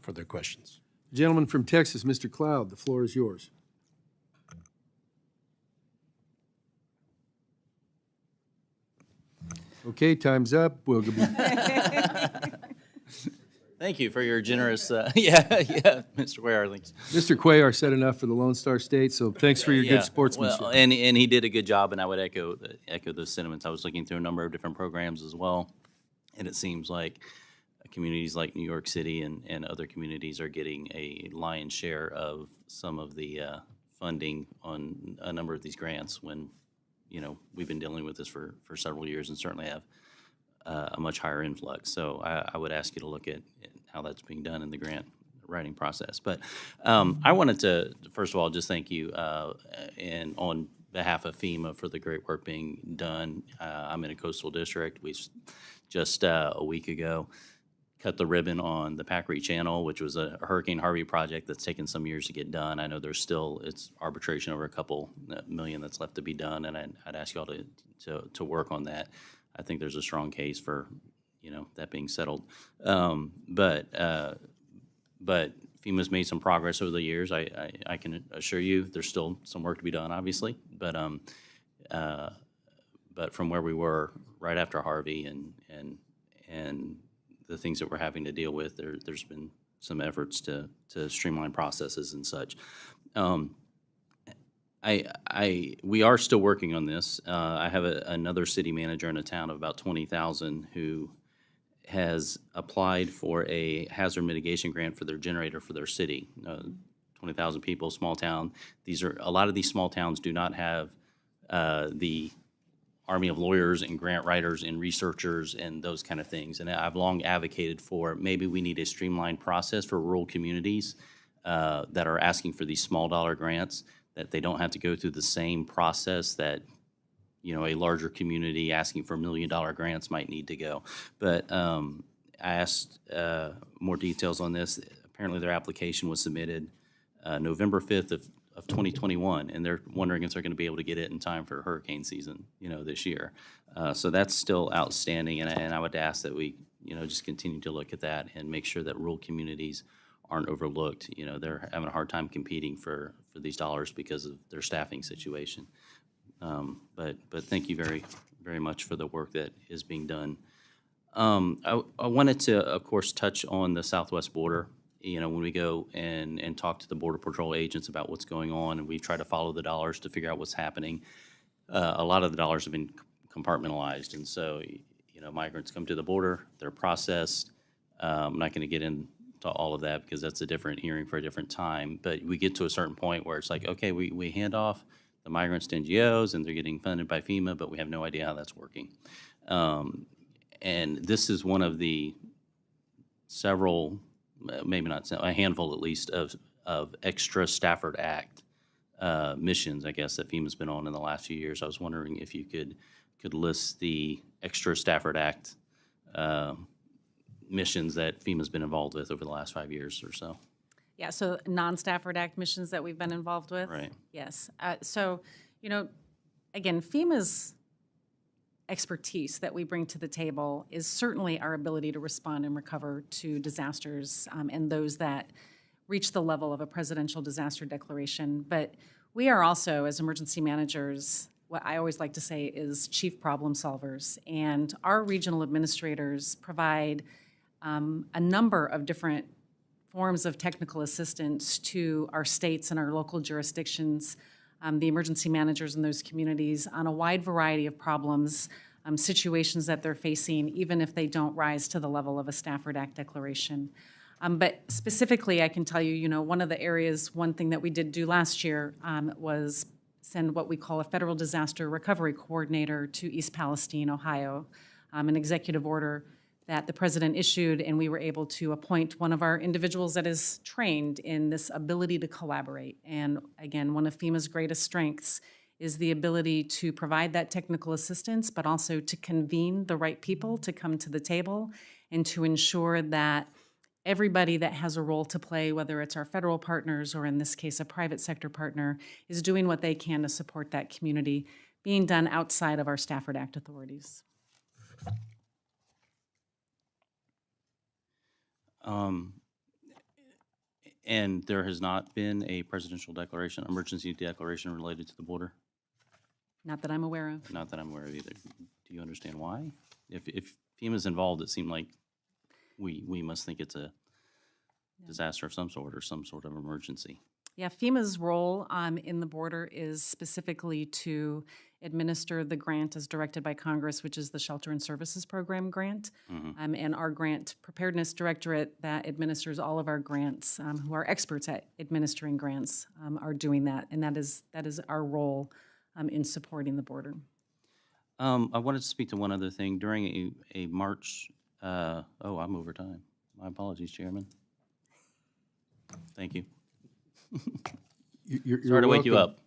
further questions. Gentleman from Texas, Mr. Cloud, the floor is yours. Okay, time's up. We'll go. Thank you for your generous, Mr. Wayarlings. Mr. Cuellar said enough for the Lone Star State, so thanks for your good sportsmanship. Well, and he did a good job, and I would echo those sentiments. I was looking through a number of different programs as well, and it seems like communities like New York City and other communities are getting a lion's share of some of the funding on a number of these grants when, we've been dealing with this for several years and certainly have a much higher influx. So I would ask you to look at how that's being done in the grant writing process. But I wanted to, first of all, just thank you and on behalf of FEMA for the great work being done. I'm in a coastal district. We just a week ago cut the ribbon on the Packery Channel, which was a Hurricane Harvey project that's taken some years to get done. I know it's arbitration over a couple million that's left to be done, and I'd ask you all to work on that. I think there's a strong case for, that being settled. But FEMA's made some progress over the years. I can assure you there's still some work to be done, obviously. But from where we were right after Harvey and the things that we're having to deal with, there's been some efforts to streamline processes and such. We are still working on this. I have another city manager in a town of about 20,000 who has applied for a hazard mitigation grant for their generator for their city. 20,000 people, small town. A lot of these small towns do not have the army of lawyers and grant writers and researchers and those kind of things. And I've long advocated for maybe we need a streamlined process for rural communities that are asking for these small dollar grants, that they don't have to go through the same process that a larger community asking for $1 million grants might need to go. But I asked more details on this. Apparently their application was submitted November 5th of 2021, and they're wondering if they're going to be able to get it in time for hurricane season, this year. So that's still outstanding, and I would ask that we, just continue to look at that and make sure that rural communities aren't overlooked. They're having a hard time competing for these dollars because of their staffing situation. But thank you very, very much for the work that is being done. I wanted to, of course, touch on the southwest border. When we go and talk to the Border Patrol agents about what's going on, and we try to follow the dollars to figure out what's happening, a lot of the dollars have been compartmentalized. And so, migrants come to the border, they're processed. I'm not going to get into all of that because that's a different hearing for a different time. But we get to a certain point where it's like, okay, we hand off the migrants to NGOs, and they're getting funded by FEMA, but we have no idea how that's working. And this is one of the several, maybe not a handful at least, of extra Stafford Act missions, I guess, that FEMA's been on in the last few years. I was wondering if you could list the extra Stafford Act missions that FEMA's been involved with over the last 5 years or so. Yeah, so non-Stafford Act missions that we've been involved with? Right. Yes. So, again, FEMA's expertise that we bring to the table is certainly our ability to respond and recover to disasters and those that reach the level of a presidential disaster declaration. But we are also, as emergency managers, what I always like to say is chief problem solvers. And our regional administrators provide a number of different forms of technical assistance to our states and our local jurisdictions, the emergency managers in those communities, on a wide variety of problems, situations that they're facing, even if they don't rise to the level of a Stafford Act declaration. But specifically, I can tell you, one of the areas, one thing that we did do last year was send what we call a federal disaster recovery coordinator to East Palestine, Ohio, an executive order that the president issued, and we were able to appoint one of our individuals that is trained in this ability to collaborate. And again, one of FEMA's greatest strengths is the ability to provide that technical assistance, but also to convene the right people to come to the table and to ensure that everybody that has a role to play, whether it's our federal partners or in this case a private sector partner, is doing what they can to support that community being done outside of our Stafford Act authorities. And there has not been a presidential declaration, emergency declaration related to the border? Not that I'm aware of. Not that I'm aware of either. Do you understand why? If FEMA's involved, it seemed like we must think it's a disaster of some sort or some sort of emergency. Yeah, FEMA's role in the border is specifically to administer the grant as directed by Congress, which is the Shelter and Services Program grant. And our grant preparedness directorate that administers all of our grants, who are experts at administering grants, are doing that. And that is our role in supporting the border. I wanted to speak to one other thing. During a March, I'm over time. My apologies, Chairman. Thank you. You're Sorry to wake you welcome. up.